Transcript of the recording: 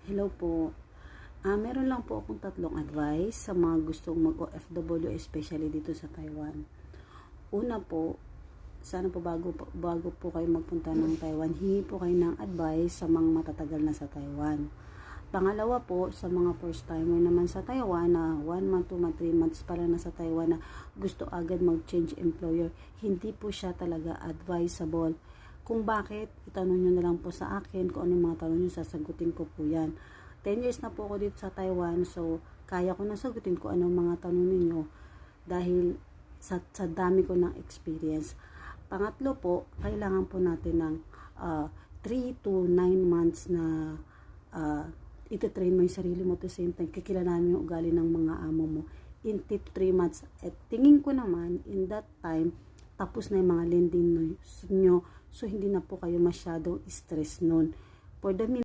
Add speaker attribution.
Speaker 1: Hello po. Meron lang po akong tatlong advice sa mga gustong mag-OFW, especially dito sa Taiwan. Una po, sana po bago po kayo magpunta ng Taiwan, hingi po kayo ng advice sa mga matatagal na sa Taiwan. Pangalawa po, sa mga first timer naman sa Taiwan na 1 month, 2 month, 3 months pa lang na sa Taiwan na gusto agad mag-change employer, hindi po siya talaga advisable. Kung bakit, itanong nyo na lang po sa akin kung ano yung mga tanong nyo, sasagutin ko po yan. 10 years na po ako dito sa Taiwan, so kaya ko na sagutin ko anong mga tanong ninyo dahil sa dami ko ng experience. Pangatlo po, kailangan po natin ng 3 to 9 months na iti-train mo yung sarili mo to same time, kikilalanin yung ugali ng mga amo mo in 3 months. At tingin ko naman, in that time, tapos na yung mga lending nyo, so hindi na po kayo masyadong stress nun. For the